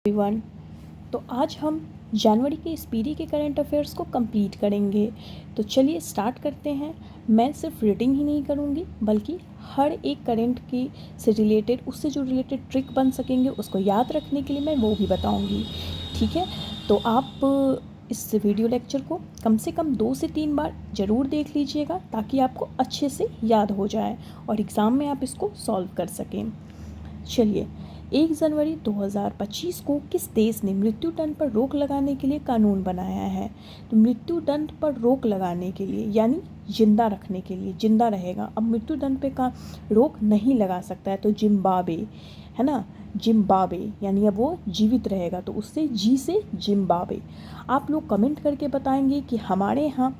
Everyone. तो आज हम जनवरी के इस पीढ़ी के करंट अफेयर्स को कंप्लीट करेंगे। तो चलिए स्टार्ट करते हैं। मैं सिर्फ रीडिंग ही नहीं करूँगी बल्कि हर एक करंट की से रिलेटेड उससे जो रिलेटेड ट्रिक बन सकेंगे उसको याद रखने के लिए मैं वो भी बताऊँगी। ठीक है, तो आप इस वीडियो लेक्चर को कम से कम 2 से 3 बार ज़रूर देख लीजिएगा ताकि आपको अच्छे से याद हो जाए और एग्ज़ाम में आप इसको सॉल्व कर सकें। चलिए, 1 जनवरी 2025 को किस देश ने मृत्यु दंड पर रोक लगाने के लिए कानून बनाया है? तो मृत्यु दंड पर रोक लगाने के लिए यानी जिंदा रखने के लिए, जिंदा रहेगा। अब मृत्यु दंड पे का रोक नहीं लगा सकता है तो जिम्बाब्वे, है ना, जिम्बाब्वे यानी अब वो जीवित रहेगा तो उससे जी से जिम्बाब्वे। आप लोग कमेंट करके बताएंगे कि हमारे यहाँ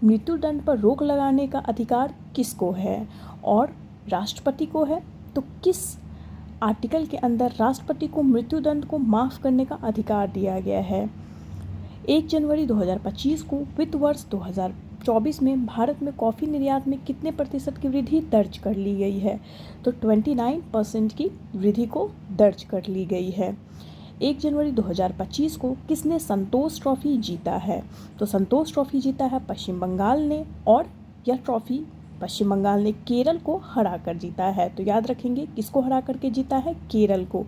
मृत्यु दंड पर रोक लगाने का अधिकार किसको है और राष्ट्रपति को है। तो किस आर्टिकल के अंदर राष्ट्रपति को मृत्युदंड को माफ़ करने का अधिकार दिया गया है? 1 जनवरी 2025 को वित्त वर्ष 2024 में भारत में कॉफ़ी निर्यात में कितने प्रतिशत की वृद्धि दर्ज कर ली गई है? तो 29% की वृद्धि को दर्ज कर ली गई है। 1 जनवरी 2025 को किसने संतोष ट्रॉफी जीता है? तो संतोष ट्रॉफी जीता है पश्चिम बंगाल ने और यह ट्रॉफी पश्चिम बंगाल ने केरल को हरा कर जीता है। तो याद रखेंगे किसको हरा करके जीता है? केरल को।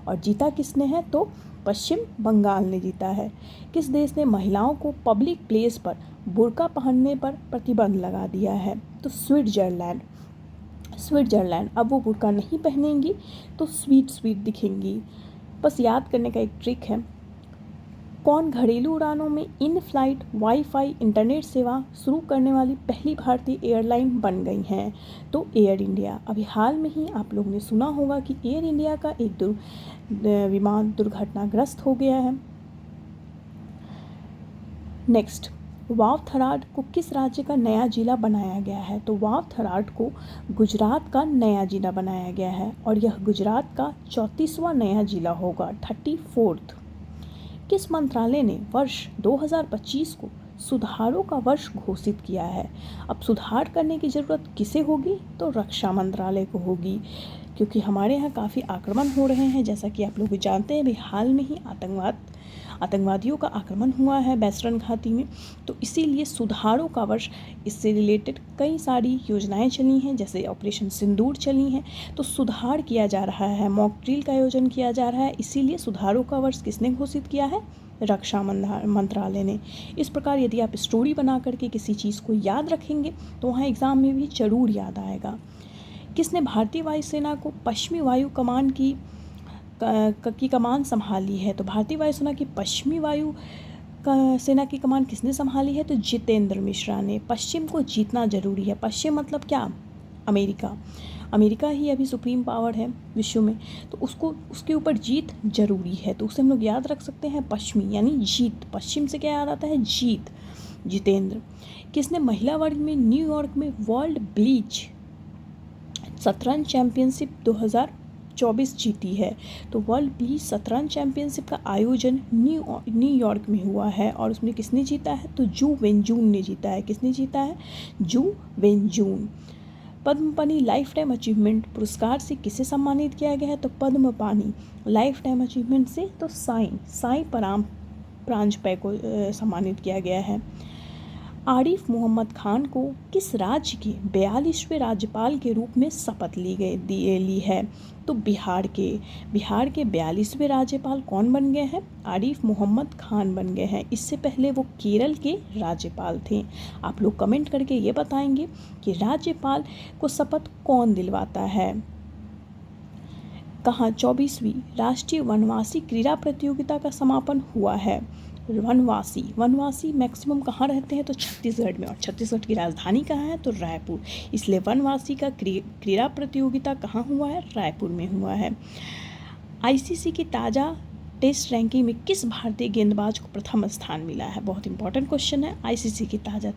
और जीता किसने है? तो पश्चिम बंगाल ने जीता है। किस देश ने महिलाओं को पब्लिक प्लेस पर बुर्का पहनने पर प्रतिबंध लगा दिया है? तो स्विट्जरलैंड। स्विट्जरलैंड अब वो बुर्का नहीं पहनेंगी तो स्वीट दिखेंगी। बस याद करने का एक ट्रिक है। कौन घरेलू उड़ानों में इन फ्लाइट वाईफाई इंटरनेट सेवा शुरू करने वाली पहली भारतीय एयरलाइन बन गई हैं? तो एयर इंडिया। अभी हाल में ही आप लोगों ने सुना होगा कि एयर इंडिया का एक विमान दुर्घटनाग्रस्त हो गया है। नेक्स्ट, वाव थराद को किस राज्य का नया जिला बनाया गया है? तो वाव थराद को गुजरात का नया जिला बनाया गया है और यह गुजरात का 34वां नया जिला होगा, 34th। किस मंत्रालय ने वर्ष 2025 को सुधारों का वर्ष घोषित किया है? अब सुधार करने की ज़रूरत किसे होगी? तो रक्षा मंत्रालय को होगी, क्योंकि हमारे यहाँ काफ़ी आक्रमण हो रहे हैं। जैसा कि आप लोग जानते हैं, अभी हाल में ही आतंकवादियों का आक्रमण हुआ है बैसरन घाटी में। तो इसीलिए सुधारों का वर्ष, इससे रिलेटेड कई सारी योजनाएं चली हैं, जैसे ऑपरेशन सिंदूर चली हैं। तो सुधार किया जा रहा है, मॉक ड्रिल का आयोजन किया जा रहा है। इसीलिए सुधारों का वर्ष किसने घोषित किया है? रक्षा मंत्रालय ने। इस प्रकार यदि आप स्टोरी बना करके किसी चीज़ को याद रखेंगे तो वहाँ एग्ज़ाम में भी ज़रूर याद आएगा। किसने भारतीय वायुसेना को पश्चिमी वायु कमान की कमान संभाली है? तो भारतीय वायुसेना की पश्चिमी वायु सेना की कमान किसने संभाली है? तो जितेंद्र मिश्रा ने। पश्चिम को जीतना जरूरी है। पश्चिम मतलब क्या? अमेरिका। अमेरिका ही अभी सुप्रीम पावर है विश्व में, तो उसके ऊपर जीत जरूरी है। तो उसे हम लोग याद रख सकते हैं पश्चिमी यानी जीत। पश्चिम से क्या याद आता है? जीत। जितेंद्र। किसने महिला वर्ग में न्यूयॉर्क में वर्ल्ड ब्लीच शतरंज चैंपियनशिप 2024 जीती है? तो वर्ल्ड ब्लीच शतरंज चैंपियनशिप का आयोजन न्यूयॉर्क में हुआ है और उसमें किसने जीता है? तो जू वेनजून ने जीता है। किसने जीता है? जू वेनजून। पद्मपाणि लाइफ टाइम अचीवमेंट पुरस्कार से किसे सम्मानित किया गया है? तो पद्मपाणि लाइफ टाइम अचीवमेंट से तो साई परांजपे को सम्मानित किया गया है। आरिफ मोहम्मद खान को किस राज्य के 42वें राज्यपाल के रूप में शपथ ली है? तो बिहार के 42वें राज्यपाल कौन बन गए हैं? आरिफ मोहम्मद खान बन गए हैं। इससे पहले वो केरल के राज्यपाल थे। आप लोग कमेंट करके ये बताएंगे कि राज्यपाल को शपथ कौन दिलवाता है? कहाँ 24वीं राष्ट्रीय वनवासी क्रीड़ा प्रतियोगिता का समापन हुआ है? वनवासी मैक्सिमम कहाँ रहते हैं? तो छत्तीसगढ़ में। और छत्तीसगढ़ की राजधानी कहाँ है? तो रायपुर। इसलिए वनवासी का क्रीड़ा प्रतियोगिता कहाँ हुआ है? रायपुर में हुआ है। आईसीसी की ताज़ा टेस्ट रैंकिंग में किस भारतीय गेंदबाज को प्रथम स्थान मिला है? बहुत इंपॉर्टेंट क्वेश्चन है। आईसीसी की ताज़ा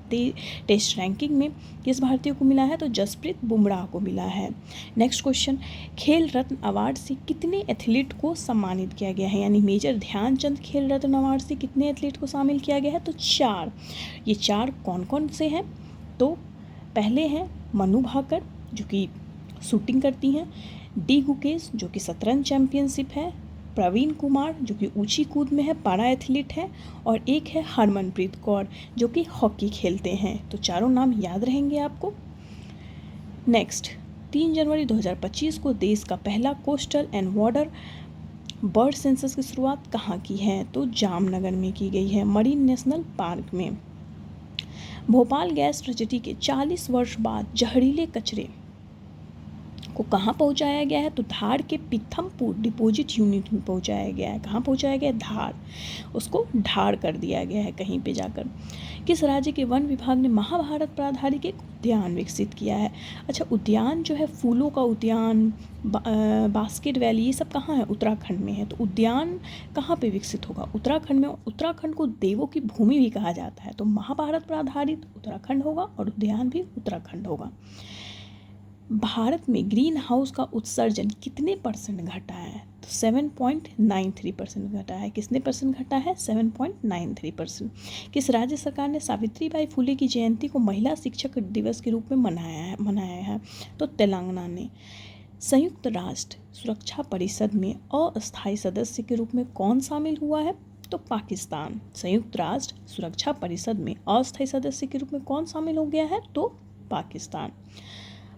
टेस्ट रैंकिंग में किस भारतीय को मिला है? तो जसप्रीत बुमराह को मिला है। नेक्स्ट क्वेश्चन, खेल रत्न अवार्ड से कितने एथलीट को सम्मानित किया गया है? यानी मेजर ध्यानचंद खेल रत्न अवार्ड से कितने एथलीट को शामिल किया गया है? तो 4। ये 4 कौन कौन से हैं? तो पहले हैं मनु भाकर जो कि शूटिंग करती हैं, डी गुकेश जो कि शतरंज चैंपियनशिप है प्रवीण कुमार जो कि ऊंची कूद में है, पैरा एथलीट है, और एक है हरमनप्रीत कौर जो कि हॉकी खेलते हैं। तो चारों नाम याद रहेंगे आपको। नेक्स्ट, 3 जनवरी 2025 को देश का पहला coastal and border bird census की शुरुआत कहाँ की है? तो जामनगर में की गई है, मरीन नेशनल पार्क में। भोपाल गैस ट्रेजेडी के 40 वर्ष बाद जहरीले कचरे को कहाँ पहुँचाया गया है? तो धार के पीथमपुर डिपोजिट यूनिट में पहुँचाया गया है। कहाँ पहुँचाया गया है? धार, उसको ढार कर दिया गया है कहीं पे जाकर। किस राज्य के वन विभाग ने महाभारत पर आधारित एक उद्यान विकसित किया है? अच्छा, उद्यान जो है फूलों का उद्यान, बास्केट वैली, ये सब कहाँ है? उत्तराखंड में है। तो उद्यान कहाँ पे विकसित होगा? उत्तराखंड में। उत्तराखंड को देवों की भूमि भी कहा जाता है। तो महाभारत पर आधारित उत्तराखंड होगा और उद्यान भी उत्तराखंड होगा। भारत में ग्रीन हाउस का उत्सर्जन कितने % घटा है? तो 7.93% घटा है। कितने % घटा है? 7.93%। किस राज्य सरकार ने सावित्रीबाई फुले की जयंती को महिला शिक्षक दिवस के रूप में मनाया है? तो तेलंगाना ने। संयुक्त राष्ट्र सुरक्षा परिषद में अस्थायी सदस्य के रूप में कौन शामिल हुआ है? तो पाकिस्तान। संयुक्त राष्ट्र सुरक्षा परिषद में अस्थायी सदस्य के रूप में कौन शामिल हो गया है? तो पाकिस्तान।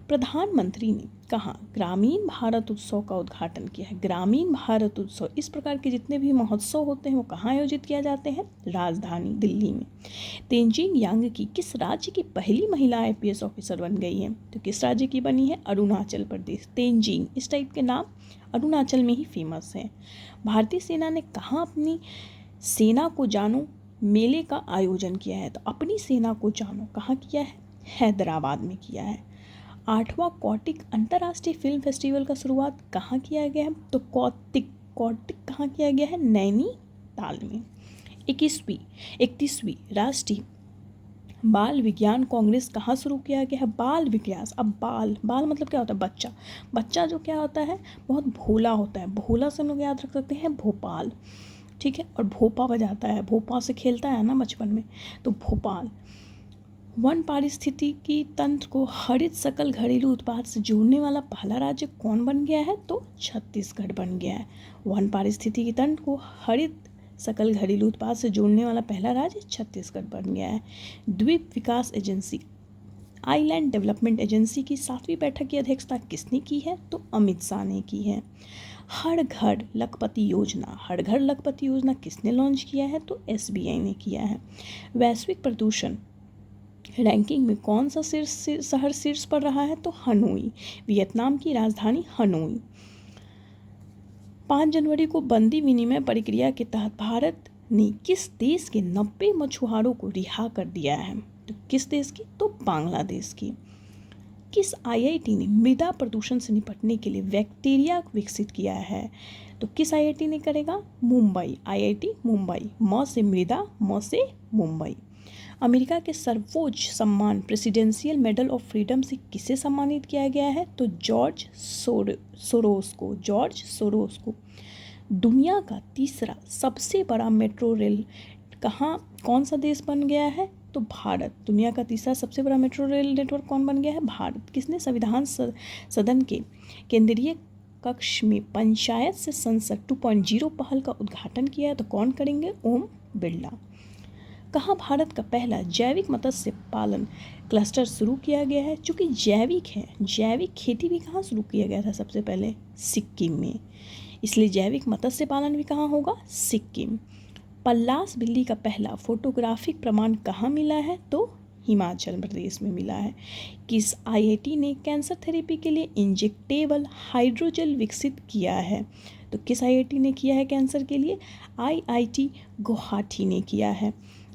प्रधानमंत्री ने कहाँ ग्रामीण भारत उत्सव का उद्घाटन किया है? ग्रामीण भारत उत्सव, इस प्रकार के जितने भी महोत्सव होते हैं वो कहाँ आयोजित किया जाते हैं? राजधानी दिल्ली में। तेंजिंग यांग की किस राज्य की पहली महिला IPS ऑफिसर बन गई है? तो किस राज्य की बनी है? अरुणाचल प्रदेश। तेंजिंग, इस टाइप के नाम अरुणाचल में ही फेमस है। भारतीय सेना ने कहाँ अपनी सेना को जानो मेले का आयोजन किया है? तो अपनी सेना को जानो कहाँ किया है? हैदराबाद में किया है। 8वां कौटिक अंतर्राष्ट्रीय फिल्म फेस्टिवल का शुरुआत कहाँ किया गया है? तो कौटिक कहाँ किया गया है? नैनीताल में। 31वीं राष्ट्रीय बाल विज्ञान कांग्रेस कहाँ शुरू किया गया है? बाल विकास। अब बाल मतलब क्या होता है? बच्चा जो क्या होता है? बहुत भोला होता है। भोला से हम लोग याद रख सकते हैं भोपाल, ठीक है। और भोपा बजाता है, भोपा से खेलता है ना बचपन में, तो भोपाल। वन पारिस्थितिकी तंत्र को हरित सकल घरेलू उत्पाद से जोड़ने वाला पहला राज्य कौन बन गया है? तो छत्तीसगढ़ बन गया है। वन पारिस्थितिकी तंत्र को हरित सकल घरेलू उत्पाद से जोड़ने वाला पहला राज्य छत्तीसगढ़ बन गया है। द्वीप विकास एजेंसी, आइलैंड डेवलपमेंट एजेंसी की 7वीं बैठक की अध्यक्षता किसने की है? तो अमित शाह ने की है। हर घर लखपति योजना किसने लॉन्च किया है? तो SBI ने किया है। वैश्विक प्रदूषण रैंकिंग में कौन सा शहर शीर्ष पर रहा है? तो हनोई, वियतनाम की राजधानी हनोई। 5 जनवरी को बंदी विनिमय प्रक्रिया के तहत भारत ने किस देश के 90 मछुआरों को रिहा कर दिया है? तो किस देश की? तो बांग्लादेश की। किस IIT ने मृदा प्रदूषण से निपटने के लिए बैक्टीरिया विकसित किया है? तो किस IIT ने करेगा? मुंबई, IIT मुंबई। म से मृदा, म से मुंबई। अमेरिका के सर्वोच्च सम्मान प्रेसिडेंशियल मेडल ऑफ फ्रीडम से किसे सम्मानित किया गया है? तो जॉर्ज सोरोस को। दुनिया का तीसरा सबसे बड़ा मेट्रो रेल कौन सा देश बन गया है? तो भारत। दुनिया का तीसरा सबसे बड़ा मेट्रो रेल नेटवर्क कौन बन गया है? भारत। किसने संविधान सदन के केंद्रीय कक्ष में पंचायत से संसद 2.0 पहल का उद्घाटन किया है? तो कौन करेंगे? ओम बिरला। कहाँ भारत का पहला जैविक मत्स्य पालन क्लस्टर शुरू किया गया है? चूँकि जैविक है, जैविक खेती भी कहाँ शुरू किया गया था सबसे पहले? सिक्किम में। इसलिए जैविक मत्स्य पालन भी कहाँ होगा? सिक्किम। पल्लास बिल्ली का पहला फोटोग्राफिक प्रमाण कहाँ मिला है? तो हिमाचल प्रदेश में मिला है। किस IIT ने कैंसर थेरेपी के लिए इंजेक्टेबल हाइड्रोजेल विकसित किया है? तो किस IIT ने किया है कैंसर के लिए? IIT गुवाहाटी ने किया है।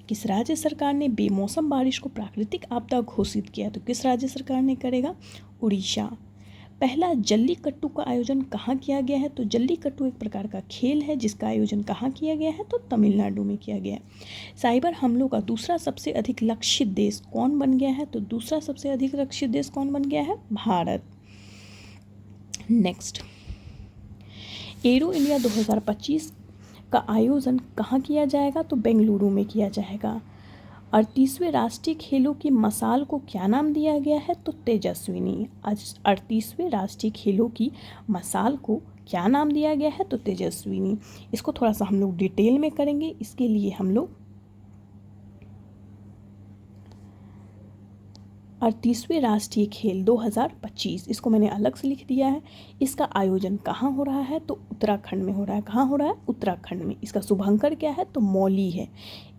किस राज्य सरकार ने बेमौसम बारिश को प्राकृतिक आपदा घोषित किया? तो किस राज्य सरकार ने करेगा? उड़ीसा। पहला जल्लीकट्टू का आयोजन कहाँ किया गया है? तो जल्लीकट्टू एक प्रकार का खेल है जिसका आयोजन कहाँ किया गया है? तो तमिलनाडु में किया गया है। साइबर हमलों का दूसरा सबसे अधिक लक्षित देश कौन बन गया है? तो दूसरा सबसे अधिक लक्षित देश कौन बन गया है? भारत। नेक्स्ट, एरो इंडिया 2025 का आयोजन कहाँ किया जाएगा? तो बेंगलुरु में किया जाएगा। 38वें राष्ट्रीय खेलों की मशाल को क्या नाम दिया गया है? तो तेजस्विनी। आज 38वें राष्ट्रीय खेलों की मशाल को क्या नाम दिया गया है? तो तेजस्विनी। इसको थोड़ा सा हम लोग डिटेल में करेंगे। इसके लिए हम लोग 38वें राष्ट्रीय खेल 2025, इसको मैंने अलग से लिख दिया है। इसका आयोजन कहाँ हो रहा है? तो उत्तराखंड में हो रहा है। कहाँ हो रहा है? उत्तराखंड में। इसका शुभंकर क्या है? तो मौली है।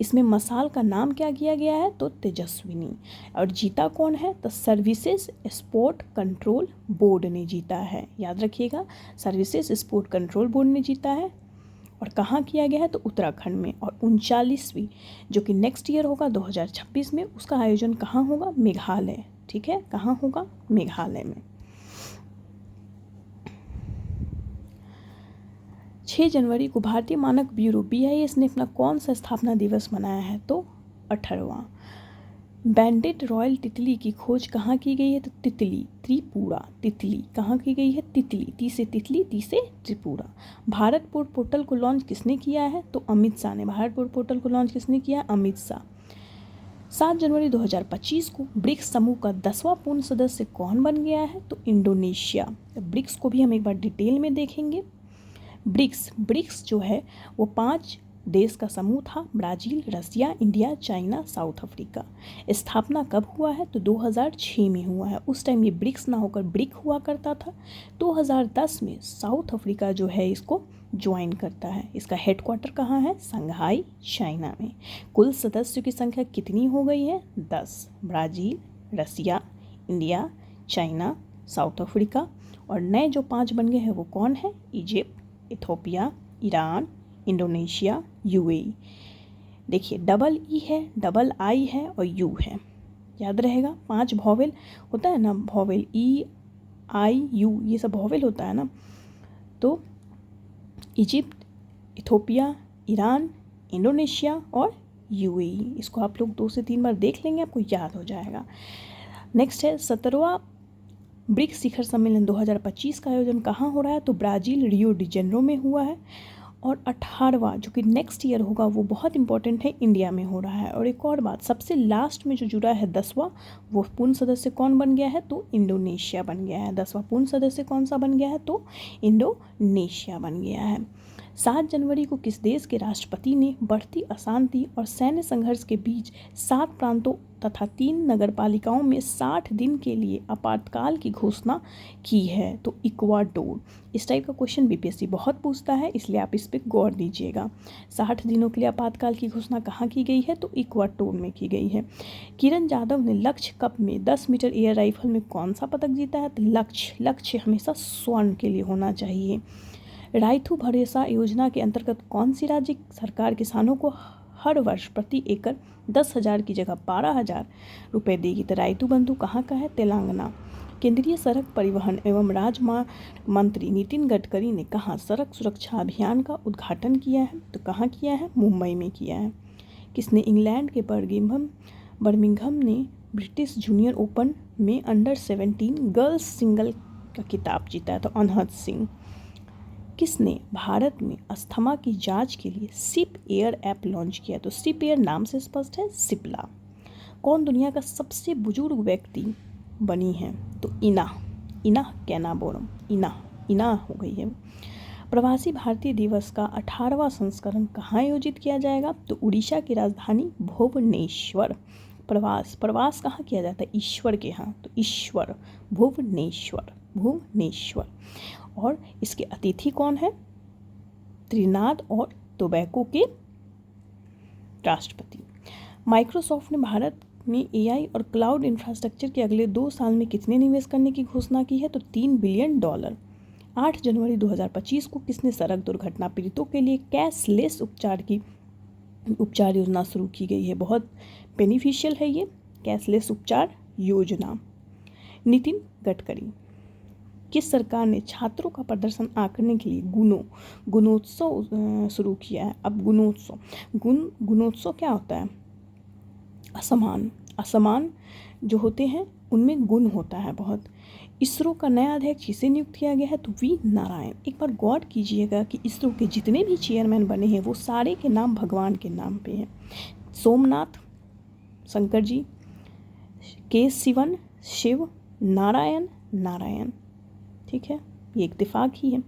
इसमें मसाल का नाम क्या किया गया है? तो तेजस्विनी। और जीता कौन है? तो सर्विसेज स्पोर्ट कंट्रोल बोर्ड ने जीता है। याद रखिएगा, सर्विसेज स्पोर्ट कंट्रोल बोर्ड ने जीता है। और कहाँ किया गया है? तो उत्तराखंड में। और 39वीं जो कि नेक्स्ट ईयर होगा 2026 में, उसका आयोजन कहाँ होगा? मेघालय। ठीक है, कहाँ होगा? मेघालय में। 6 जनवरी को भारतीय मानक ब्यूरो BIS ने अपना कौन सा स्थापना दिवस मनाया है? तो 18वां। बैंडेड रॉयल तितली की खोज कहाँ की गई है? तो तितली, त्रिपुरा। तितली कहाँ की गई है? तितली, ती से तितली, ती से त्रिपुरा। भारत पोर्टल को लॉन्च किसने किया है? तो अमित शाह ने। भारत पोर्टल को लॉन्च किसने किया? अमित शाह। 7 जनवरी 2025 को ब्रिक्स समूह का 10वां पूर्ण सदस्य कौन बन गया है? तो इंडोनेशिया। ब्रिक्स को भी हम एक बार डिटेल में देखेंगे। ब्रिक्स जो है वो 5 देश का समूह था। ब्राज़ील, रसिया, इंडिया, चाइना, साउथ अफ्रीका। स्थापना कब हुआ है? तो 2006 में हुआ है। उस टाइम ये ब्रिक्स ना होकर ब्रिक हुआ करता था। 2010 में साउथ अफ्रीका जो है इसको ज्वाइन करता है। इसका हेडक्वार्टर कहाँ है? संघाई, चाइना में। कुल सदस्यों की संख्या कितनी हो गई है? 10। ब्राज़ील, रसिया, इंडिया, चाइना, साउथ अफ्रीका। और नए जो 5 बन गए हैं वो कौन है? Egypt, Ethiopia, Iran, Indonesia, UAE। देखिए, डबल ई है, डबल आई है और यू है। याद रहेगा, 5 वॉवेल होता है ना, वॉवेल ई, आई, यू, ये सब वॉवेल होता है ना। तो इजिप्ट, इथोपिया, ईरान, इंडोनेशिया और UAE। इसको आप लोग 2 से 3 बार देख लेंगे, आपको याद हो जाएगा। नेक्स्ट है 17वां ब्रिक्स शिखर सम्मेलन 2025 का आयोजन कहाँ हो रहा है? तो ब्राज़ील, रियो डी जेनेरो में हुआ है। और 18वां जो कि नेक्स्ट ईयर होगा वो बहुत इंपॉर्टेंट है, इंडिया में हो रहा है। और एक और बात, सबसे लास्ट में जो जुड़ा है 10वां, वो पूर्ण सदस्य कौन बन गया है? तो इंडोनेशिया बन गया है। 10वां पूर्ण सदस्य कौन सा बन गया है? तो इंडोनेशिया बन गया है। 7 जनवरी को किस देश के राष्ट्रपति ने बढ़ती अशांति और सैन्य संघर्ष के बीच 7 प्रांतों तथा 3 नगरपालिकाओं में 60 दिन के लिए आपातकाल की घोषणा की है? तो इक्वाडोर। इस टाइप का क्वेश्चन BPSC बहुत पूछता है, इसलिए आप इस पर गौर दीजिएगा। 60 दिनों के लिए आपातकाल की घोषणा कहाँ की गई है? तो इक्वाडोर में की गई है। किरण जाधव ने लक्ष्य कप में 10 मीटर एयर राइफल में कौन सा पदक जीता है? तो लक्ष्य हमेशा स्वर्ण के लिए होना चाहिए। राइथु भरोसा योजना के अंतर्गत कौन सी राज्य सरकार किसानों को हर वर्ष प्रति एकड़ 10,000 की जगह 12,000 रुपये देगी? तो राइतु बंधु कहाँ का है? तेलंगाना। केंद्रीय सड़क परिवहन एवं राजमार्ग मंत्री नितिन गडकरी ने कहाँ सड़क सुरक्षा अभियान का उद्घाटन किया है? तो कहाँ किया है? मुंबई में किया है। किसने इंग्लैंड के बर्मिंघम ने ब्रिटिश जूनियर ओपन में अंडर-17 गर्ल्स सिंगल का खिताब जीता है? तो अनहद सिंह। किसने भारत में अस्थमा की जांच के लिए सिप एयर ऐप लॉन्च किया? तो सिप एयर नाम से स्पष्ट है, सिप्ला। कौन दुनिया का सबसे बुजुर्ग व्यक्ति बनी है? तो इना कैनाबोरम, इना हो गई है। प्रवासी भारतीय दिवस का 18वां संस्करण कहाँ आयोजित किया जाएगा? तो उड़ीसा की राजधानी भुवनेश्वर। प्रवास कहाँ किया जाता है? ईश्वर के यहाँ, तो ईश्वर, भुवनेश्वर। और इसके अतिथि कौन है? त्रिनाद और टोबैको के राष्ट्रपति। माइक्रोसॉफ्ट ने भारत में AI और क्लाउड इंफ्रास्ट्रक्चर के अगले 2 साल में कितने निवेश करने की घोषणा की है? तो $3 बिलियन। 8 जनवरी 2025 को किसने सड़क दुर्घटना पीड़ितों के लिए कैशलेस उपचार योजना शुरू की गई है? बहुत बेनिफिशियल है ये कैशलेस उपचार योजना। नितिन गडकरी। किस सरकार ने छात्रों का प्रदर्शन आंकने के लिए गुणोत्सव शुरू किया है? अब गुणोत्सव क्या होता है? असमान जो होते हैं उनमें गुण होता है बहुत। इसरो का नया अध्यक्ष किसे नियुक्त किया गया है? तो V नारायण। एक बार गौर कीजिएगा कि इसरो के जितने भी चेयरमैन बने हैं वो सारे के नाम भगवान के नाम पे हैं। सोमनाथ शंकर जी, के शिवन शिव, नारायण। ठीक है, ये इत्तेफाक ही है।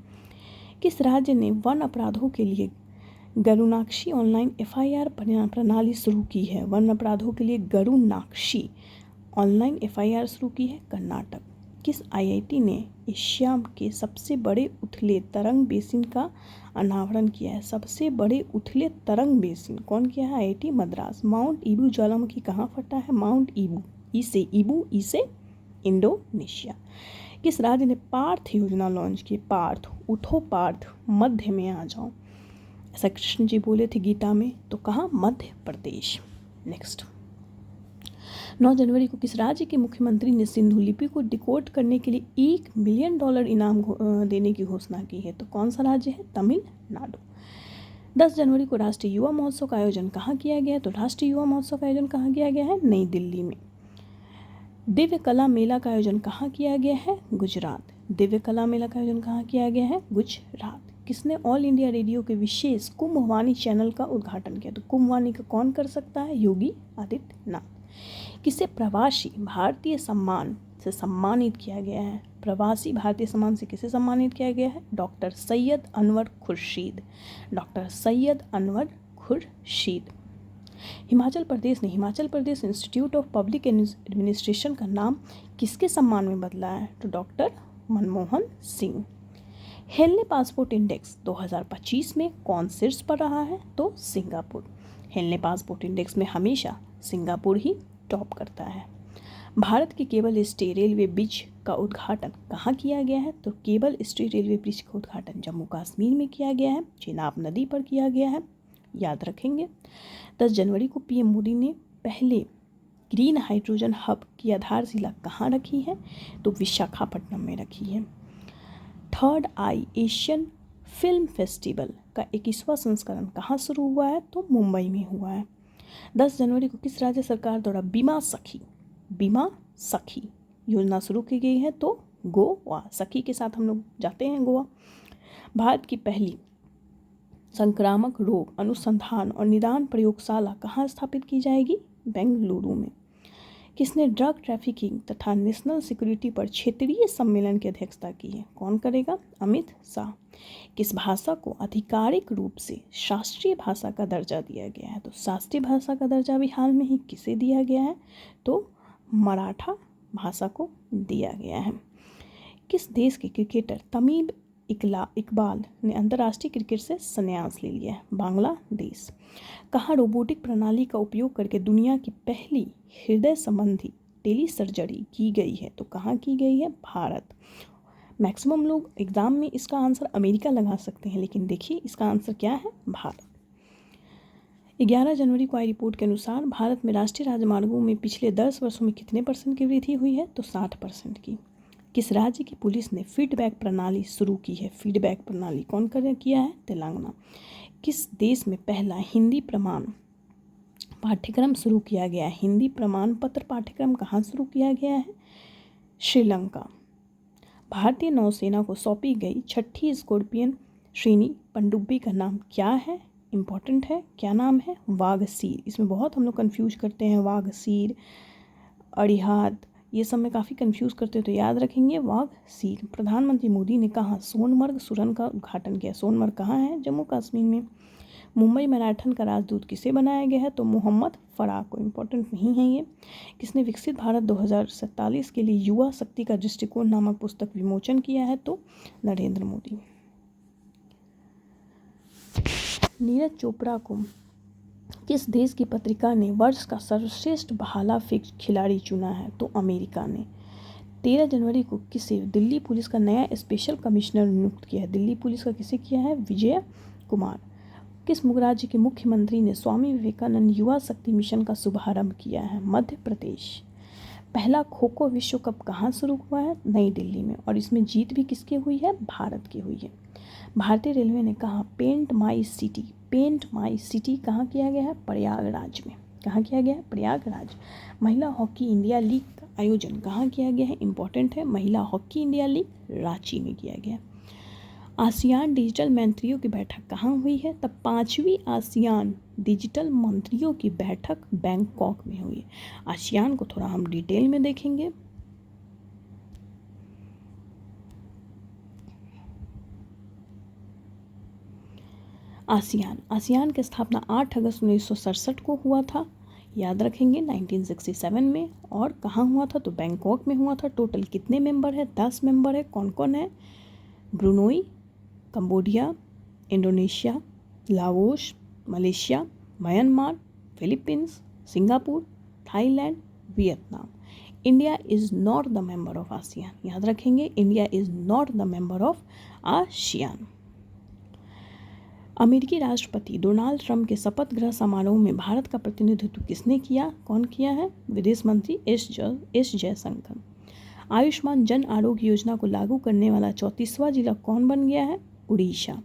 किस राज्य ने वन अपराधों के लिए गरुनाक्षी ऑनलाइन एफआईआर प्रणाली शुरू की है? वन अपराधों के लिए गरुनाक्षी ऑनलाइन एफआईआर शुरू की है? कर्नाटक। किस आईआईटी ने एशिया के सबसे बड़े उथले तरंग बेसिन का अनावरण किया है? सबसे बड़े उथले तरंग बेसिन कौन किया है? आईआईटी मद्रास। माउंट ईबू ज्वालामुखी कहाँ फटा है? माउंट ईबू, ईबू से इंडोनेशिया। किस राज्य ने पार्थ योजना लॉन्च की? पार्थ, उठो पार्थ, मध्य में आ जाओ, ऐसा कृष्ण जी बोले थे गीता में। तो कहाँ? मध्य प्रदेश। नेक्स्ट, 9 जनवरी को किस राज्य के मुख्यमंत्री ने सिंधु लिपि को डिकोड करने के लिए $1 मिलियन इनाम देने की घोषणा की है? तो कौन सा राज्य है? तमिलनाडु। 10 जनवरी को राष्ट्रीय युवा महोत्सव का आयोजन कहाँ किया गया है? तो राष्ट्रीय युवा महोत्सव का आयोजन कहाँ किया गया है? नई दिल्ली में। दिव्य कला मेला का आयोजन कहाँ किया गया है? गुजरात। दिव्य कला मेला का आयोजन कहाँ किया गया है? गुजरात। किसने ऑल इंडिया रेडियो के विशेष कुंभवाणी चैनल का उद्घाटन किया? तो कुंभवाणी का कौन कर सकता है? योगी आदित्यनाथ। किसे प्रवासी भारतीय सम्मान से सम्मानित किया गया है? प्रवासी भारतीय सम्मान से किसे सम्मानित किया गया है? Doctor Syed Anwar Khurshid. Doctor Syed Anwar Khurshid. Himachal Pradesh institute of public administration का नाम किसके सम्मान में बदला है? तो doctor Manmohan Singh. Henley passport index 2025 में कौन शीर्ष पर रहा है? तो सिंगापुर। हेनले पासपोर्ट इंडेक्स में हमेशा सिंगापुर ही टॉप करता है। भारत के केबल स्टे रेलवे ब्रिज का उद्घाटन कहाँ किया गया है? तो केबल स्टे रेलवे ब्रिज का उद्घाटन जम्मू कश्मीर में किया गया है, चेनाब नदी पर किया गया है, याद रखेंगे। 10 जनवरी को पीएम मोदी ने पहले ग्रीन हाइड्रोजन हब की आधारशिला कहाँ रखी है? तो विशाखापट्टनम में रखी है। थर्ड आई एशियन फिल्म फेस्टिवल का 21वां संस्करण कहाँ शुरू हुआ है? तो मुंबई में हुआ है। 10 जनवरी को किस राज्य सरकार द्वारा बीमा सखी योजना शुरू की गई है? तो गोवा। सखी के साथ हम लोग जाते हैं गोवा। भारत की पहली संक्रामक रोग अनुसंधान और निदान प्रयोगशाला कहाँ स्थापित की जाएगी? बेंगलुरु में। किसने ड्रग ट्रैफिकिंग तथा नेशनल सिक्योरिटी पर क्षेत्रीय सम्मेलन की अध्यक्षता की है? कौन करेगा? अमित शाह। किस भाषा को आधिकारिक रूप से शास्त्रीय भाषा का दर्जा दिया गया है? तो शास्त्रीय भाषा का दर्जा भी हाल में ही किसे दिया गया है? तो मराठा भाषा को दिया गया है। किस देश के क्रिकेटर तमीम इकबाल ने अंतर्राष्ट्रीय क्रिकेट से संन्यास ले लिया है? बांग्लादेश। कहाँ रोबोटिक प्रणाली का उपयोग करके दुनिया की पहली हृदय संबंधी टेली सर्जरी की गई है? तो कहाँ की गई है? भारत। मैक्सिमम लोग एग्जाम में इसका आंसर अमेरिका लगा सकते हैं, लेकिन देखिए इसका आंसर क्या है? भारत। 11 जनवरी को आई रिपोर्ट के अनुसार भारत में राष्ट्रीय राजमार्गों में पिछले 10 वर्षों में कितने % की वृद्धि हुई है? तो 60% की। किस राज्य की पुलिस ने फीडबैक प्रणाली शुरू की है? फीडबैक प्रणाली कौन किया है? तेलंगाना। किस देश में पहला हिंदी प्रमाण पाठ्यक्रम शुरू किया गया है? हिंदी प्रमाण पत्र पाठ्यक्रम कहाँ शुरू किया गया है? श्रीलंका। भारतीय नौसेना को सौंपी गई 6ठी स्कॉर्पियन श्रेणी पनडुब्बी का नाम क्या है? इम्पॉर्टेंट है, क्या नाम है? वाघसीर। इसमें बहुत हम लोग कन्फ्यूज करते हैं, वाघसीर, अड़िहात, ये सब में काफ़ी कंफ्यूज करते हो, तो याद रखेंगे वाघसीर। प्रधानमंत्री मोदी ने कहा सोनमर्ग सुरंग का उद्घाटन किया? सोनमर्ग कहाँ है? जम्मू कश्मीर में। मुंबई मैराथन का राजदूत किसे बनाया गया है? तो मोहम्मद फराह को। इम्पोर्टेंट नहीं है ये। किसने विकसित भारत 2047 के लिए युवा शक्ति का दृष्टिकोण नामक पुस्तक विमोचन किया है? तो नरेंद्र मोदी। नीरज चोपड़ा को किस देश की पत्रिका ने वर्ष का सर्वश्रेष्ठ भाला फेंक खिलाड़ी चुना है? तो अमेरिका ने। 13 जनवरी को किसे दिल्ली पुलिस का नया स्पेशल कमिश्नर नियुक्त किया है? दिल्ली पुलिस का किसे किया है? विजय कुमार। किस राज्य के मुख्यमंत्री ने स्वामी विवेकानंद युवा शक्ति मिशन का शुभारंभ किया है? मध्य प्रदेश। पहला खो खो विश्व कप कहाँ शुरू हुआ है? नई दिल्ली में। और इसमें जीत भी किसकी हुई है? भारत की हुई है। भारतीय रेलवे ने कहा पेंट माई सिटी कहाँ किया गया है? प्रयागराज में। कहाँ किया गया है? प्रयागराज। महिला हॉकी इंडिया लीग का आयोजन कहाँ किया गया है? इम्पॉर्टेंट है, महिला हॉकी इंडिया लीग रांची में किया गया। आसियान डिजिटल मंत्रियों की बैठक कहाँ हुई है? तब 5वीं आसियान डिजिटल मंत्रियों की बैठक बैंकॉक में हुई है। आसियान को थोड़ा हम डिटेल में देखेंगे। आसियान, आसियान की स्थापना 8 अगस्त 1967 को हुआ था, याद रखेंगे 1967 में। और कहाँ हुआ था? तो बैंकॉक में हुआ था। टोटल कितने मेंबर है? 10 मेंबर है। कौन कौन है? Brunei, Cambodia, Indonesia, Laos, Malaysia, Myanmar, Philippines, Singapore, Thailand, Vietnam. India is not the member of ASEAN, याद रखेंगे, India is not the member of ASEAN. अमेरिकी राष्ट्रपति डोनाल्ड ट्रंप के शपथ ग्रहण समारोह में भारत का प्रतिनिधित्व किसने किया? कौन किया है? विदेश मंत्री एस जयशंकर। आयुष्मान जन आरोग्य योजना को लागू करने वाला 34वां जिला कौन बन गया है? उड़ीसा।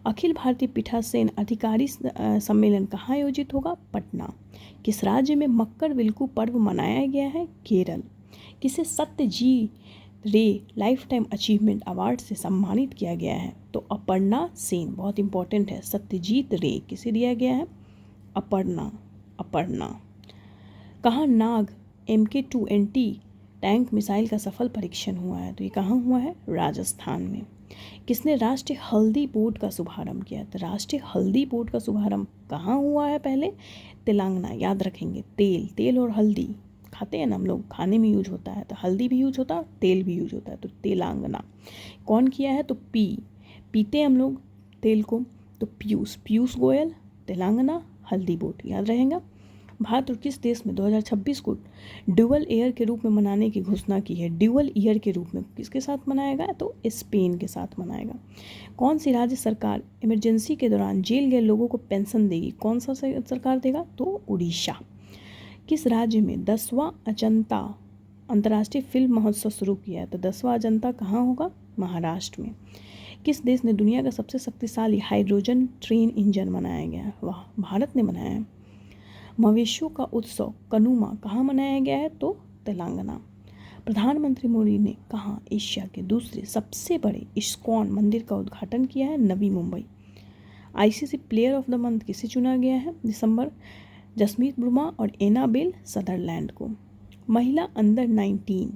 अखिल भारतीय पीठासीन अधिकारी सम्मेलन कहाँ आयोजित होगा? पटना। किस राज्य में मकर विलकू पर्व मनाया गया है? केरल। किसे सत्यजीत रे लाइफ टाइम अचीवमेंट अवार्ड से सम्मानित किया गया है? तो अपर्णा सेन, बहुत इंपॉर्टेंट है। सत्यजीत रे किसे दिया गया है? अपर्णा। कहाँ नाग MK2NT टैंक मिसाइल का सफल परीक्षण हुआ है? तो ये कहाँ हुआ है? राजस्थान में। किसने राष्ट्रीय हल्दी बोर्ड का शुभारंभ किया? तो राष्ट्रीय हल्दी बोर्ड का शुभारंभ कहाँ हुआ है? पहले तेलंगाना, याद रखेंगे। तेल और हल्दी खाते हैं ना हम लोग, खाने में यूज होता है, तो हल्दी भी यूज होता है, तेल भी यूज होता है, तो तेलंगाना। कौन किया है? तो पीते हैं हम लोग तेल को, तो पीयूष गोयल, तेलंगाना, हल्दी बोर्ड, याद रहेगा। भारत और किस देश में 2026 को ड्यूअल ईयर के रूप में मनाने की घोषणा की है? ड्यूअल ईयर के रूप में किसके साथ मनाएगा? तो स्पेन के साथ मनाएगा। कौन सी राज्य सरकार इमरजेंसी के दौरान जेल गए लोगों को पेंशन देगी? कौन सा सरकार देगा? तो उड़ीसा। किस राज्य में 10वां अजंता अंतर्राष्ट्रीय फिल्म महोत्सव शुरू किया है? तो 10वां अजंता कहाँ होगा? महाराष्ट्र में। किस देश ने दुनिया का सबसे शक्तिशाली हाइड्रोजन ट्रेन इंजन बनाया गया है? वाह, भारत ने बनाया है। मवेशियों का उत्सव कनुमा कहाँ मनाया गया है? तो तेलंगाना। प्रधानमंत्री मोदी ने कहाँ एशिया के दूसरे सबसे बड़े इस्कॉन मंदिर का उद्घाटन किया है? Navi Mumbai. ICC player of the month किसे चुना गया है दिसंबर? जसमीत बुमरा और एनाबेल सदरलैंड को। महिला अंडर 19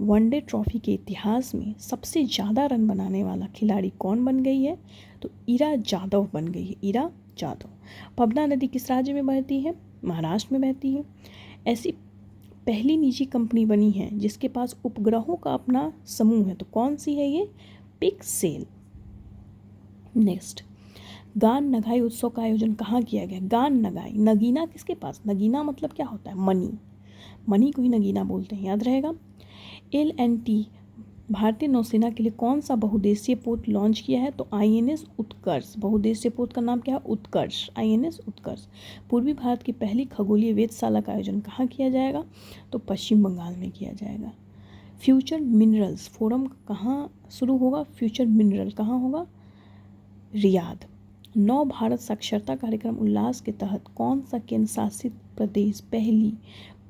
वनडे ट्रॉफी के इतिहास में सबसे ज़्यादा रन बनाने वाला खिलाड़ी कौन बन गई है? तो इरा जादव बन गई है, इरा जादव। पबना नदी किस राज्य में बहती है? महाराष्ट्र में बहती है। ऐसी पहली निजी कंपनी बनी है जिसके पास उपग्रहों का अपना समूह है, तो कौन सी है ये? पिक्सेल। नेक्स्ट, गान नगाई उत्सव का आयोजन कहाँ किया गया? गान नगाई, नगीना किसके पास? नगीना मतलब क्या होता है? मनी को ही नगीना बोलते हैं, याद रहेगा। LNT भारतीय नौसेना के लिए कौन सा बहुउद्देशीय पोत लॉन्च किया है? तो INS उत्कर्ष। बहुउद्देशीय पोत का नाम क्या है? उत्कर्ष, INS उत्कर्ष। पूर्वी भारत की पहली खगोलीय वेधशाला का आयोजन कहाँ किया जाएगा? तो पश्चिम बंगाल में किया जाएगा। फ्यूचर मिनरल्स फोरम कहाँ शुरू होगा? फ्यूचर मिनरल कहाँ होगा? रियाद। नव भारत साक्षरता कार्यक्रम उल्लास के तहत कौन सा केंद्र शासित प्रदेश पहली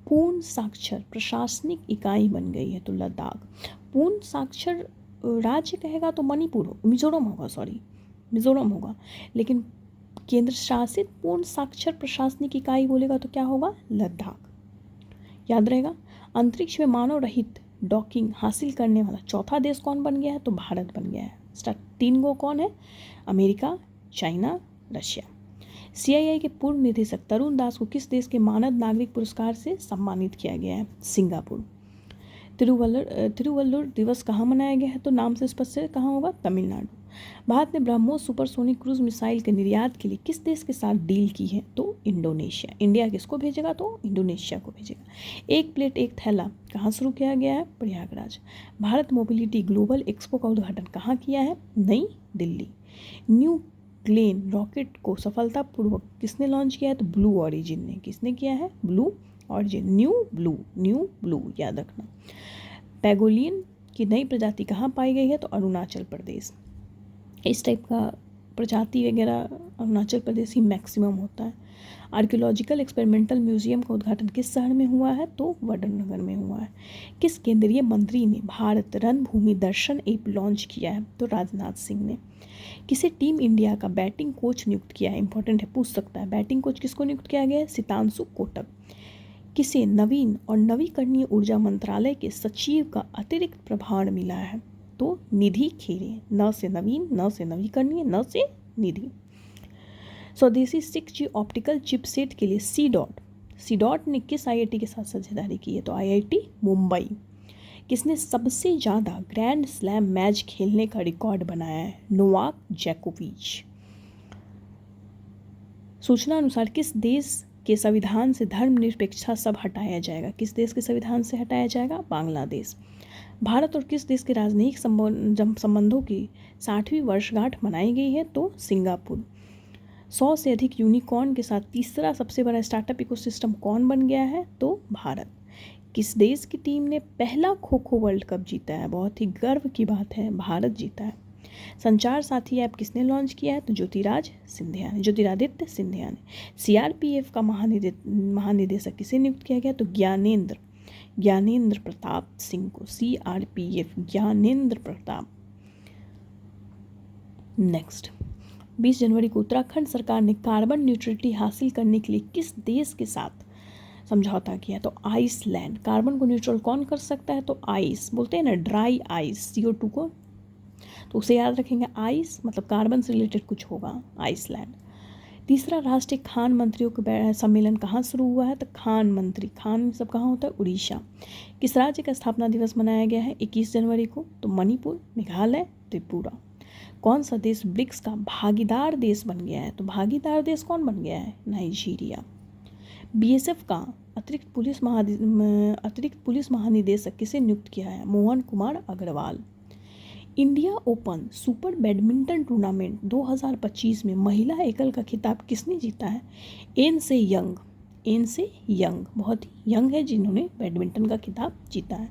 पूर्ण साक्षर प्रशासनिक इकाई बन गई है? तो लद्दाख। पूर्ण साक्षर राज्य कहेगा तो मिजोरम होगा, लेकिन केंद्र शासित पूर्ण साक्षर प्रशासनिक इकाई बोलेगा तो क्या होगा? लद्दाख, याद रहेगा। अंतरिक्ष में मानव रहित डॉकिंग हासिल करने वाला चौथा देश कौन बन गया है? तो भारत बन गया है। 3 गो कौन है? America, China, Russia. CII के पूर्व निदेशक तरुण दास को किस देश के मानद नागरिक पुरस्कार से सम्मानित किया गया है? सिंगापुर। तिरुवल्लुर दिवस कहाँ मनाया गया है? तो नाम से स्पष्ट है, कहाँ होगा? तमिलनाडु। भारत ने ब्रह्मोस सुपरसोनिक क्रूज मिसाइल के निर्यात के लिए किस देश के साथ डील की है? तो इंडोनेशिया। इंडिया किसको भेजेगा? तो इंडोनेशिया को भेजेगा। एक प्लेट एक थैला कहाँ शुरू किया गया है? Prayagraj. Bharat mobility global expo का उद्घाटन कहाँ किया है? नई दिल्ली। न्यू ग्लेन रॉकेट को सफलतापूर्वक किसने लॉन्च किया है? तो ब्लू ऑरिजिन ने। किसने किया है? Blue origin. न्यू ब्लू, याद रखना। पैगोलियन की नई प्रजाति कहाँ पाई गई है? तो अरुणाचल प्रदेश। इस टाइप का प्रजाति वगैरह अरुणाचल प्रदेश ही मैक्सिमम होता है। आर्कियोलॉजिकल एक्सपेरिमेंटल म्यूजियम का उद्घाटन किस शहर में हुआ है? तो वडनगर में हुआ है। किस केंद्रीय मंत्री ने भारत रणभूमि दर्शन ऐप लॉन्च किया है? तो राजनाथ सिंह ने। किसे टीम इंडिया का बैटिंग कोच नियुक्त किया है? इंपॉर्टेंट है, पूछ सकता है। बैटिंग कोच किसको नियुक्त किया गया है? सितांशु कोटक। किसे नवीन और नवीकरणीय ऊर्जा मंत्रालय के सचिव का अतिरिक्त प्रभार मिला है? तो निधि खेरे। न से नवीन, न से नवीकरणीय, न से निधि। स्वदेशी 6G ऑप्टिकल चिपसेट के लिए सी डॉट ने किस आईआईटी के साथ साझेदारी की है? तो आईआईटी मुंबई। किसने सबसे ज़्यादा ग्रैंड स्लैम मैच खेलने का रिकॉर्ड बनाया है? नोवाक जोकोविच। सूचना अनुसार किस देश के संविधान से धर्मनिरपेक्षता सब हटाया जाएगा? किस देश के संविधान से हटाया जाएगा? बांग्लादेश। भारत और किस देश के राजनयिक संबंधों की 60वीं वर्षगांठ मनाई गई है? तो सिंगापुर। 100 से अधिक यूनिकॉर्न के साथ तीसरा सबसे बड़ा स्टार्टअप इकोसिस्टम कौन बन गया है? तो भारत। किस देश की टीम ने पहला खो खो वर्ल्ड कप जीता है? बहुत ही गर्व की बात है, भारत जीता है। संचार साथी ऐप किसने लॉन्च किया है? तो ज्योतिरादित्य सिंधिया ने। सीआरपीएफ का महानिदेशक किसे नियुक्त किया गया? तो ज्ञानेंद्र प्रताप सिंह को। सीआरपीएफ ज्ञानेंद्र प्रताप। नेक्स्ट, 20 जनवरी को उत्तराखंड सरकार ने कार्बन न्यूट्रलिटी हासिल करने के लिए किस देश के साथ समझौता किया? तो आइसलैंड। कार्बन को न्यूट्रल कौन कर सकता है? तो आइस, बोलते हैं ना ड्राई आइस, CO2 को, तो उसे याद रखेंगे। आइस मतलब कार्बन से रिलेटेड कुछ होगा, आइसलैंड। तीसरा राष्ट्रीय खान मंत्रियों का सम्मेलन कहाँ शुरू हुआ है? तो खान मंत्री, खान सब कहाँ होता है? उड़ीसा। किस राज्य का स्थापना दिवस मनाया गया है 21 जनवरी को? तो मणिपुर, मेघालय, त्रिपुरा। कौन सा देश ब्रिक्स का भागीदार देश बन गया है? तो भागीदार देश कौन बन गया है? नाइजीरिया। बीएसएफ का अतिरिक्त पुलिस महानिदेशक किसे नियुक्त किया है? Mohan Kumar Agarwal. India open super badminton tournament 2025 में महिला एकल का खिताब किसने जीता है? एन से यंग, बहुत ही यंग है जिन्होंने बैडमिंटन का खिताब जीता है।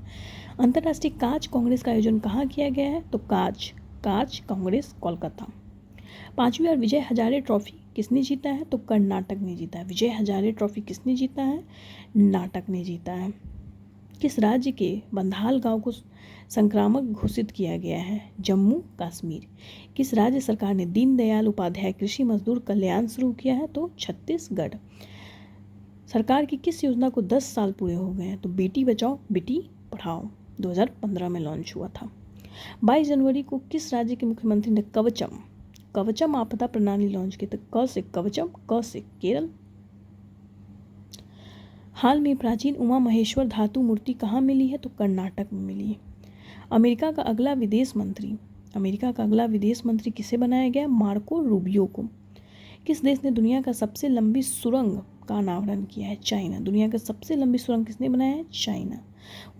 अंतर्राष्ट्रीय कांच कांग्रेस का आयोजन कहाँ किया गया है? तो कांच कांग्रेस कोलकाता। 5वीं बार विजय हजारे ट्रॉफी किसने जीता है? तो कर्नाटक ने जीता है। विजय हजारे ट्रॉफी किसने जीता है? नाटक ने जीता है। किस राज्य के बंधाल गांव को संक्रामक घोषित किया गया है? जम्मू कश्मीर। किस राज्य सरकार ने दीनदयाल उपाध्याय कृषि मजदूर कल्याण शुरू किया है? तो छत्तीसगढ़। सरकार की किस योजना को 10 साल पूरे हो गए हैं? तो बेटी बचाओ बेटी पढ़ाओ 2015 में लॉन्च हुआ था। 22 जनवरी को किस राज्य के मुख्यमंत्री ने कवचम आपदा प्रणाली लॉन्च की? तो क से कवचम, क से केरल। हाल में प्राचीन उमा महेश्वर धातु मूर्ति कहाँ मिली है? तो कर्नाटक में मिली है। अमेरिका का अगला विदेश मंत्री किसे बनाया गया? मार्को रूबियो को। किस देश ने दुनिया का सबसे लंबी सुरंग का अनावरण किया है? चाइना। दुनिया का सबसे लंबी सुरंग किसने बनाया है? चाइना।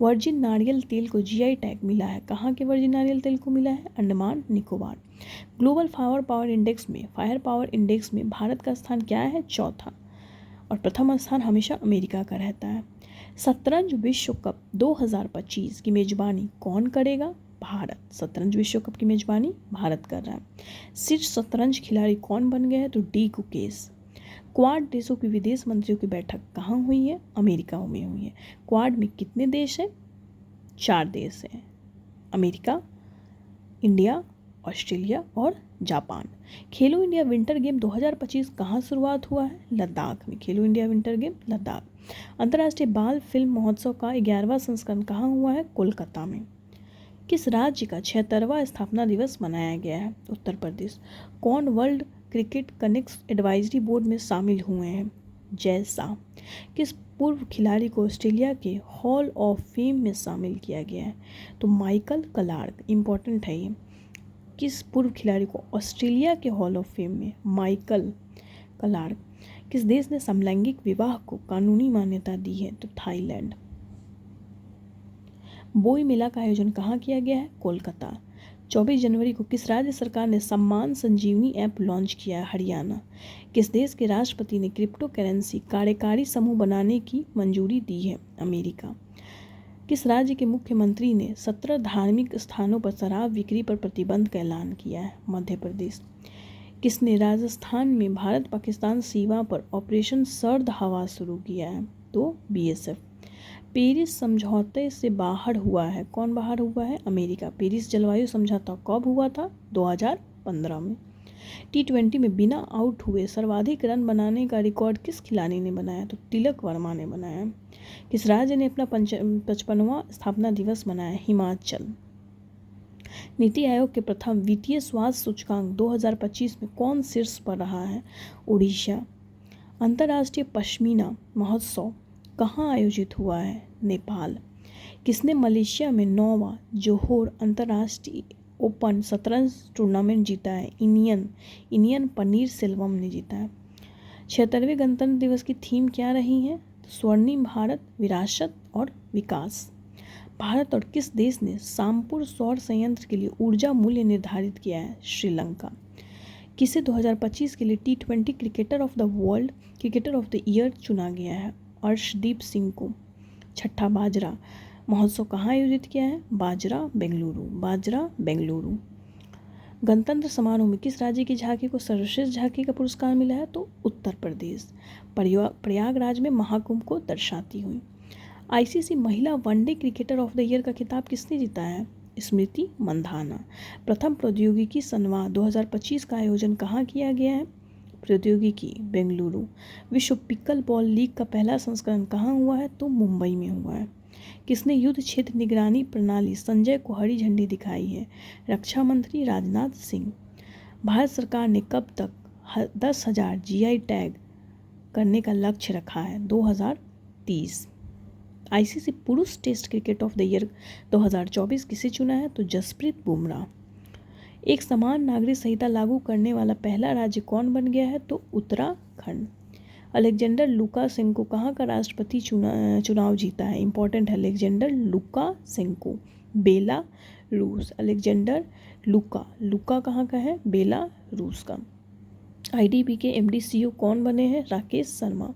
वर्जिन नारियल तेल को GI टैग मिला है। कहाँ के वर्जिन नारियल तेल को मिला है? Andaman Nicobar. Global fire power index में भारत का स्थान क्या है? चौथा। और प्रथम स्थान हमेशा अमेरिका का रहता है। शतरंज विश्व कप 2025 की मेजबानी कौन करेगा? भारत। शतरंज विश्व कप की मेजबानी भारत कर रहा है। शीर्ष शतरंज खिलाड़ी कौन बन गए हैं? तो डी गुकेश। क्वाड देशों की विदेश मंत्रियों की बैठक कहाँ हुई है? अमेरिका में हुई है। क्वाड में कितने देश हैं? 4 देश हैं, अमेरिका, इंडिया, ऑस्ट्रेलिया और जापान। खेलो इंडिया विंटर गेम 2025 कहाँ शुरुआत हुआ है? लद्दाख में। खेलो इंडिया विंटर गेम लद्दाख। अंतर्राष्ट्रीय बाल फिल्म महोत्सव का 11वां संस्करण कहाँ हुआ है? कोलकाता में। किस राज्य का 76वां स्थापना दिवस मनाया गया है? उत्तर प्रदेश। कौन world cricket connect advisory board में शामिल हुए हैं? जय शाह। किस पूर्व खिलाड़ी को ऑस्ट्रेलिया के हॉल ऑफ फेम में शामिल किया गया है? तो माइकल क्लार्क। इम्पॉर्टेंट है ये। किस पूर्व खिलाड़ी को ऑस्ट्रेलिया के हॉल ऑफ फेम में? Michael Clarke. किस देश ने समलैंगिक विवाह को कानूनी मान्यता दी है? तो थाईलैंड। बोई मेला का आयोजन कहाँ किया गया है? कोलकाता। 24 जनवरी को किस राज्य सरकार ने सम्मान संजीवनी ऐप लॉन्च किया है? हरियाणा। किस देश के राष्ट्रपति ने क्रिप्टो करेंसी कार्यकारी समूह बनाने की मंजूरी दी है? अमेरिका। किस राज्य के मुख्यमंत्री ने 17 धार्मिक स्थानों पर शराब बिक्री पर प्रतिबंध का ऐलान किया है? मध्य प्रदेश। किसने राजस्थान में भारत पाकिस्तान सीमा पर ऑपरेशन सर्द हवा शुरू किया है? तो BSF। पेरिस समझौते से बाहर हुआ है। कौन बाहर हुआ है? अमेरिका। पेरिस जलवायु समझौता कब हुआ था? 2015 में। T20 में बिना आउट हुए सर्वाधिक रन बनाने का रिकॉर्ड किस खिलाड़ी ने बनाया? तो तिलक वर्मा ने बनाया। किस राज्य ने अपना 55वां स्थापना दिवस मनाया? हिमाचल। नीति आयोग के प्रथम वित्तीय स्वास्थ्य सूचकांक 2025 में कौन शीर्ष पर रहा है? उड़ीसा। अंतर्राष्ट्रीय पश्मीना महोत्सव कहाँ आयोजित हुआ है? नेपाल। किसने मलेशिया में 9वां जोहोर अंतर्राष्ट्रीय ओपन शतरंज टूर्नामेंट जीता है? इनियन पनीर सेल्वम ने जीता है। 76वें गणतंत्र दिवस की थीम क्या रही है? स्वर्णिम भारत, विरासत और विकास। भारत और किस देश ने सामपुर सौर संयंत्र के लिए ऊर्जा मूल्य निर्धारित किया है? श्रीलंका। किसे 2025 के लिए T20 cricketer of the world cricketer of the year चुना गया है? अर्शदीप सिंह को। छठा बाजरा महोत्सव कहाँ आयोजित किया है? बाजरा बेंगलुरु। गणतंत्र समारोह में किस राज्य की झांकी को सर्वश्रेष्ठ झांकी का पुरस्कार मिला है? तो उत्तर प्रदेश। प्रयागराज में महाकुंभ को दर्शाती हुई। ICC महिला one day cricketer of the year का खिताब किसने जीता है? स्मृति मंधाना। प्रथम प्रौद्योगिकी संवाद 2025 का आयोजन कहाँ किया गया है? प्रौद्योगिकी बेंगलुरु। विश्व पिकल बॉल लीग का पहला संस्करण कहाँ हुआ है? तो मुंबई में हुआ है। किसने युद्ध क्षेत्र निगरानी प्रणाली संजय को हरी झंडी दिखाई है? रक्षा मंत्री राजनाथ सिंह। भारत सरकार ने कब तक 10,000 GI टैग करने का लक्ष्य रखा है? 2030। ICC पुरुष test cricket of the year 2024 किसे चुना है? तो जसप्रीत बुमराह। एक समान नागरिक संहिता लागू करने वाला पहला राज्य कौन बन गया है? तो उत्तराखंड। अलेक्जेंडर लुकाशेंको कहाँ का राष्ट्रपति चुनाव जीता है? इंपॉर्टेंट है, अलेक्जेंडर लुकाशेंको, बेलारूस। अलेक्जेंडर लुका कहाँ का है? बेलारूस का। IDB के MD CEO कौन बने हैं? राकेश शर्मा।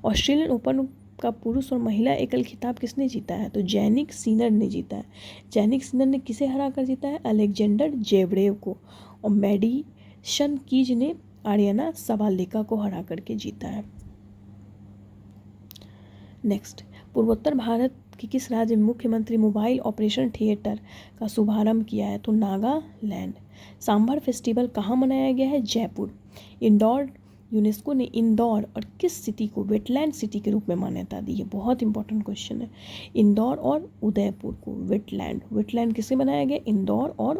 ऑस्ट्रेलियन ओपन का पुरुष और महिला एकल खिताब किसने जीता है? तो जैनिक सिनर ने जीता है। जैनिक सिनर ने किसे हरा कर जीता है? अलेक्जेंडर जेवरेव को। और मैडिसन कीज ने आर्यना सबालेका को हरा करके जीता है। नेक्स्ट, पूर्वोत्तर भारत के किस राज्य में मुख्यमंत्री मोबाइल ऑपरेशन थिएटर का शुभारंभ किया है? तो नागालैंड। सांभर फेस्टिवल कहाँ मनाया गया है? जयपुर। यूनेस्को ने इंदौर और किस सिटी को वेटलैंड सिटी के रूप में मान्यता दी है? बहुत इंपॉर्टेंट क्वेश्चन है। इंदौर और उदयपुर को वेटलैंड किसे बनाया गया? इंदौर और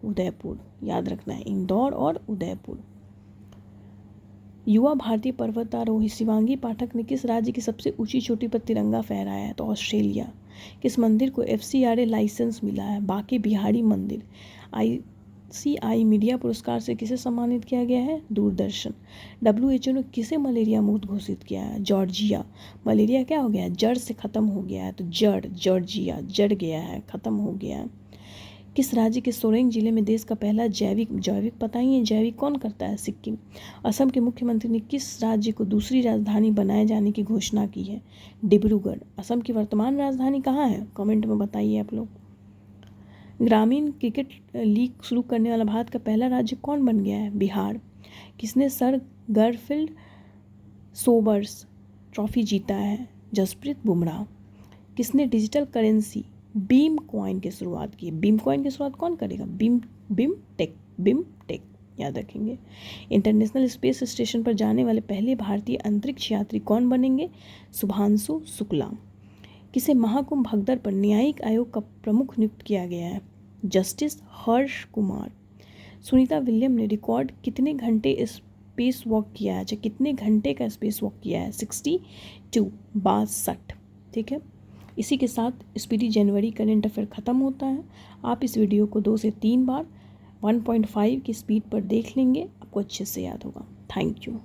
उदयपुर याद रखना है, इंदौर और उदयपुर। युवा भारतीय पर्वतारोही शिवांगी पाठक ने किस राज्य की सबसे ऊंची चोटी पर तिरंगा फहराया है? तो ऑस्ट्रेलिया। किस मंदिर को FCRA लाइसेंस मिला है? बांके बिहारी मंदिर। ICI मीडिया पुरस्कार से किसे सम्मानित किया गया है? दूरदर्शन। WHO ने किसे मलेरिया मुक्त घोषित किया है? जॉर्जिया। मलेरिया क्या हो गया है? जड़ से खत्म हो गया है, तो जॉर्जिया जड़ गया है, खत्म हो गया है। किस राज्य के सोरेंग जिले में देश का पहला जैविक पता ही है जैविक कौन करता है? सिक्किम। असम के मुख्यमंत्री ने किस राज्य को दूसरी राजधानी बनाए जाने की घोषणा की है? डिब्रूगढ़। असम की वर्तमान राजधानी कहाँ है? कमेंट में बताइए आप लोग। ग्रामीण क्रिकेट लीग शुरू करने वाला भारत का पहला राज्य कौन बन गया है? बिहार। किसने सर गरफील्ड सोबर्स ट्रॉफी जीता है? जसप्रीत बुमराह। किसने डिजिटल करेंसी बीम कॉइन की शुरुआत की? बीम कॉइन की शुरुआत कौन करेगा? बिमटेक याद रखेंगे। इंटरनेशनल स्पेस स्टेशन पर जाने वाले पहले भारतीय अंतरिक्ष यात्री कौन बनेंगे? शुभांशु शुक्ला। किसे महाकुंभ भगदड़ पर न्यायिक आयोग का प्रमुख नियुक्त किया गया है? जस्टिस हर्ष कुमार। सुनीता विलियम ने रिकॉर्ड कितने घंटे स्पेस वॉक किया है? अच्छा, कितने घंटे का स्पेस वॉक किया है? 62। ठीक है। इसी के साथ स्पीडी जनवरी करंट अफेयर ख़त्म होता है। आप इस वीडियो को 2 से 3 बार 1.5 की स्पीड पर देख लेंगे, आपको अच्छे से याद होगा। Thank you.